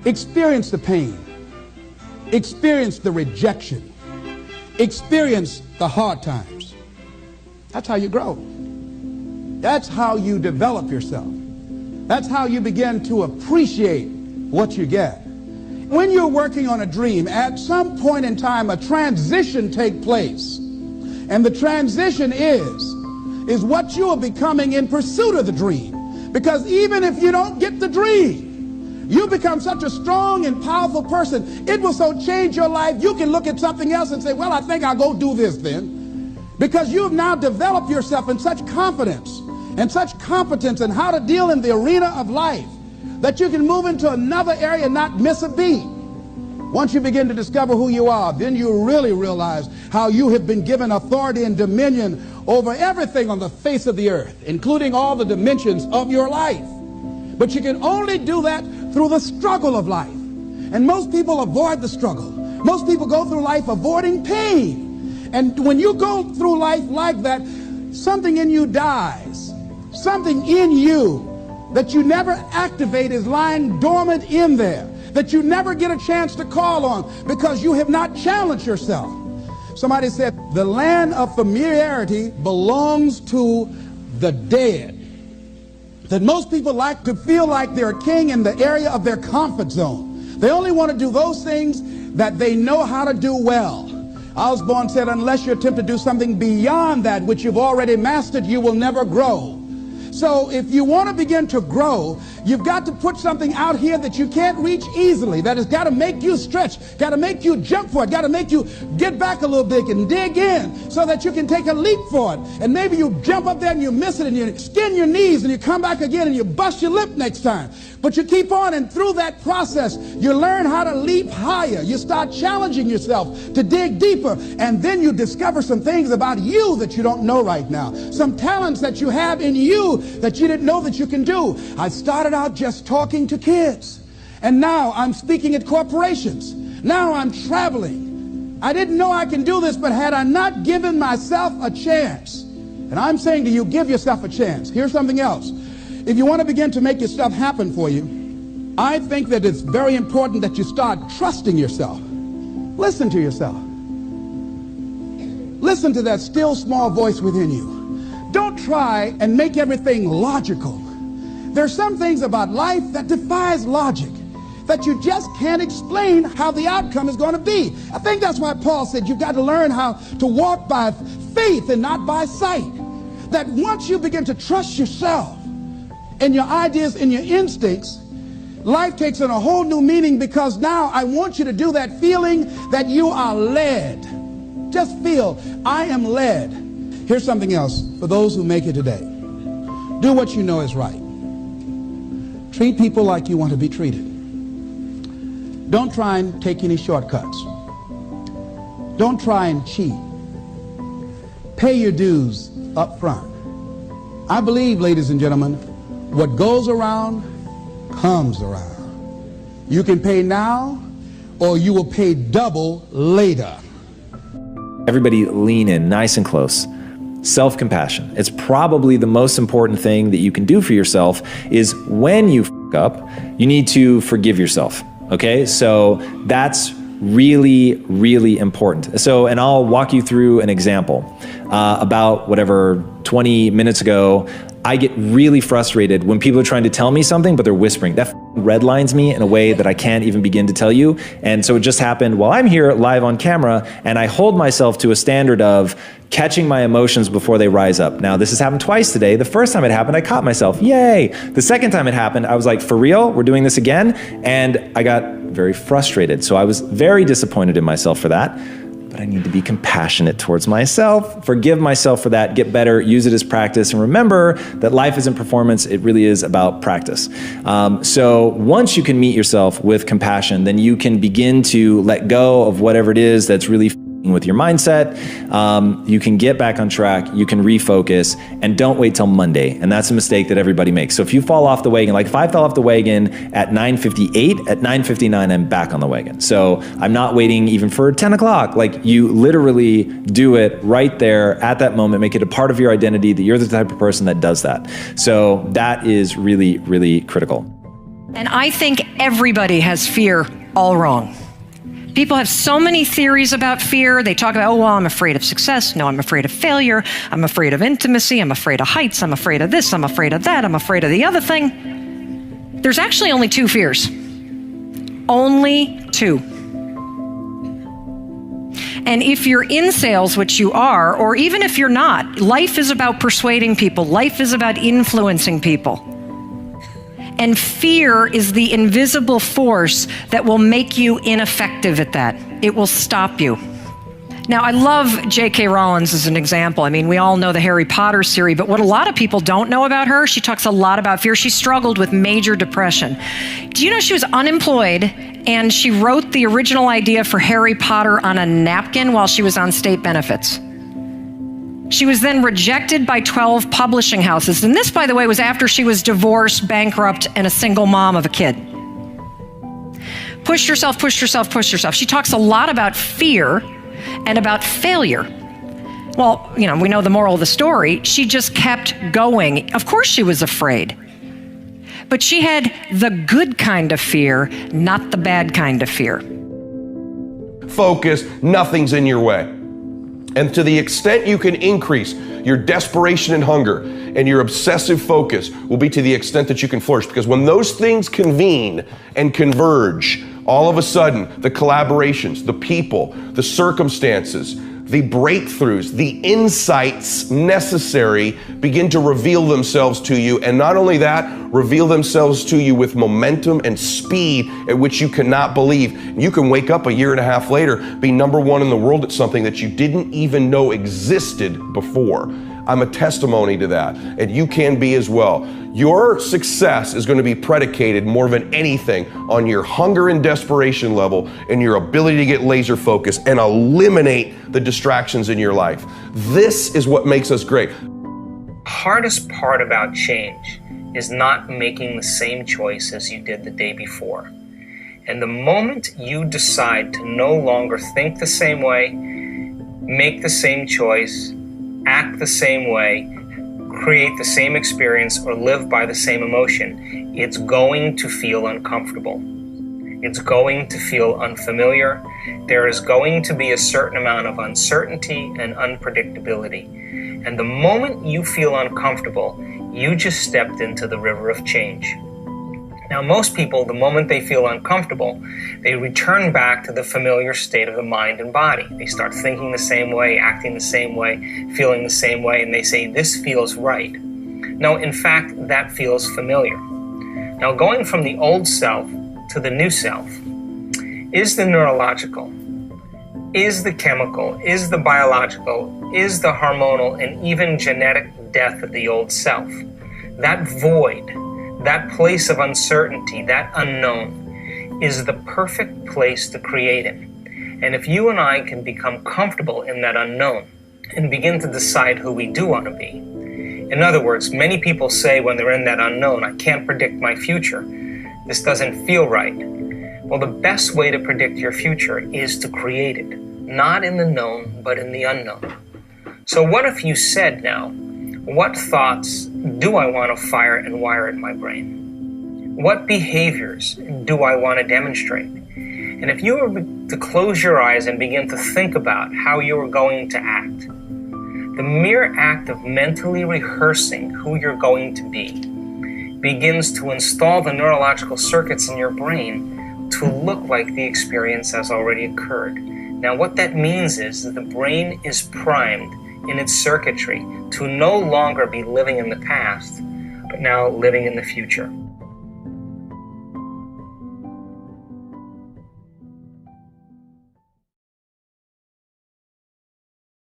Experience the pain. Experience the rejection. Experience the hard times. That's how you grow. That's how you develop yourself. That's how you begin to appreciate what you get. When you're working on a dream, at some point in time, a transition takes place. And the transition is what you are becoming in pursuit of the dream. Because even if you don't get the dream, you become such a strong and powerful person. It will so change your life, you can look at something else and say, well, I think I'll go do this then. Because you have now developed yourself in such confidence and such competence in how to deal in the arena of life that you can move into another area and not miss a beat. Once you begin to discover who you are, then you really realize how you have been given authority and dominion over everything on the face of the earth, including all the dimensions of your life. But you can only do that through the struggle of life. And most people avoid the struggle. Most people go through life avoiding pain. And when you go through life like that, something in you dies. Something in you that you never activate is lying dormant in there, that you never get a chance to call on because you have not challenged yourself. Somebody said the land of familiarity belongs to the dead. That most people like to feel like they're a king in the area of their comfort zone. They only want to do those things that they know how to do well. Osborne said, unless you attempt to do something beyond that which you've already mastered, you will never grow. So if you want to begin to grow, you've got to put something out here that you can't reach easily, that has got to make you stretch, got to make you jump for it, got to make you get back a little bit and dig in so that you can take a leap for it. And maybe you jump up there and you miss it and you skin your knees and you come back again and you bust your lip next time. But you keep on, and through that process, you learn how to leap higher. You start challenging yourself to dig deeper, and then you discover some things about you that you don't know right now. Some talents that you have in you that you didn't know that you can do. I started out just talking to kids, and now I'm speaking at corporations. Now I'm traveling. I didn't know I can do this, but had I not given myself a chance, and I'm saying to you, give yourself a chance. Here's something else. If you want to begin to make your stuff happen for you, I think that it's very important that you start trusting yourself. Listen to yourself. Listen to that still small voice within you. Don't try and make everything logical. There's some things about life that defies logic, that you just can't explain how the outcome is going to be. I think that's why Paul said you've got to learn how to walk by faith and not by sight. That once you begin to trust yourself and your ideas and your instincts, life takes on a whole new meaning, because now I want you to do that feeling that you are led. Just feel, I am led. Here's something else for those who make it today. Do what you know is right. Treat people like you want to be treated. Don't try and take any shortcuts. Don't try and cheat. Pay your dues up front. I believe, ladies and gentlemen, what goes around comes around. You can pay now, or you will pay double later. Everybody lean in nice and close. Self-compassion. It's probably the most important thing that you can do for yourself. Is when you f up, you need to forgive yourself. Okay, so that's really, really important. So, and I'll walk you through an example. About 20 minutes ago, I get really frustrated when people are trying to tell me something, but they're whispering. That redlines me in a way that I can't even begin to tell you. And so it just happened while I'm here live on camera, and I hold myself to a standard of catching my emotions before they rise up. Now, this has happened twice today. The first time it happened, I caught myself, yay. The second time it happened, I was like, for real, we're doing this again? And I got very frustrated. So I was very disappointed in myself for that. But I need to be compassionate towards myself, forgive myself for that, get better, use it as practice, and remember that life isn't performance, it really is about practice. So once you can meet yourself with compassion, then you can begin to let go of whatever it is that's really with your mindset. You can get back on track, you can refocus, and don't wait till Monday. And that's a mistake that everybody makes. So if you fall off the wagon, like if I fell off the wagon at 9:58, at 9:59, I'm back on the wagon. So I'm not waiting even for 10 o'clock. Like, you literally do it right there at that moment, make it a part of your identity that you're the type of person that does that. So that is really, really critical. And I think everybody has fear all wrong. People have so many theories about fear. They talk about, oh, well, I'm afraid of success. No, I'm afraid of failure. I'm afraid of intimacy. I'm afraid of heights. I'm afraid of this. I'm afraid of that. I'm afraid of the other thing. There's actually only two fears. Only two. And if you're in sales, which you are, or even if you're not, life is about persuading people. Life is about influencing people. And fear is the invisible force that will make you ineffective at that. It will stop you. Now, I love J.K. Rowling as an example. I mean, we all know the Harry Potter series, but what a lot of people don't know about her, she talks a lot about fear. She struggled with major depression. Do you know she was unemployed and she wrote the original idea for Harry Potter on a napkin while she was on state benefits? She was then rejected by 12 publishing houses. And this, by the way, was after she was divorced, bankrupt, and a single mom of a kid. Push yourself, push yourself, push yourself. She talks a lot about fear and about failure. Well, we know the moral of the story. She just kept going. Of course she was afraid. But she had the good kind of fear, not the bad kind of fear. Focus, nothing's in your way. And to the extent you can increase your desperation and hunger and your obsessive focus will be to the extent that you can flourish. Because when those things convene and converge, all of a sudden, the collaborations, the people, the circumstances, the breakthroughs, the insights necessary begin to reveal themselves to you. And not only that, reveal themselves to you with momentum and speed at which you cannot believe. You can wake up a year and a half later, be number one in the world at something that you didn't even know existed before. I'm a testimony to that, and you can be as well. Your success is going to be predicated more than anything on your hunger and desperation level and your ability to get laser focused and eliminate the distractions in your life. This is what makes us great. Hardest part about change is not making the same choice as you did the day before. And the moment you decide to no longer think the same way, make the same choice, act the same way, create the same experience, or live by the same emotion, it's going to feel uncomfortable. It's going to feel unfamiliar. There is going to be a certain amount of uncertainty and unpredictability. And the moment you feel uncomfortable, you just stepped into the river of change. Now, most people, the moment they feel uncomfortable, they return back to the familiar state of the mind and body. They start thinking the same way, acting the same way, feeling the same way, and they say, this feels right. No, in fact, that feels familiar. Now, going from the old self to the new self is the neurological, is the chemical, is the biological, is the hormonal, and even genetic death of the old self. That void, that place of uncertainty, that unknown, is the perfect place to create in. And if you and I can become comfortable in that unknown and begin to decide who we do want to be. In other words, many people say when they're in that unknown, I can't predict my future. This doesn't feel right. Well, the best way to predict your future is to create it, not in the known, but in the unknown. So what if you said now, what thoughts do I want to fire and wire in my brain? What behaviors do I want to demonstrate? And if you were to close your eyes and begin to think about how you are going to act, the mere act of mentally rehearsing who you're going to be begins to install the neurological circuits in your brain to look like the experience has already occurred. Now, what that means is that the brain is primed in its circuitry to no longer be living in the past, but now living in the future.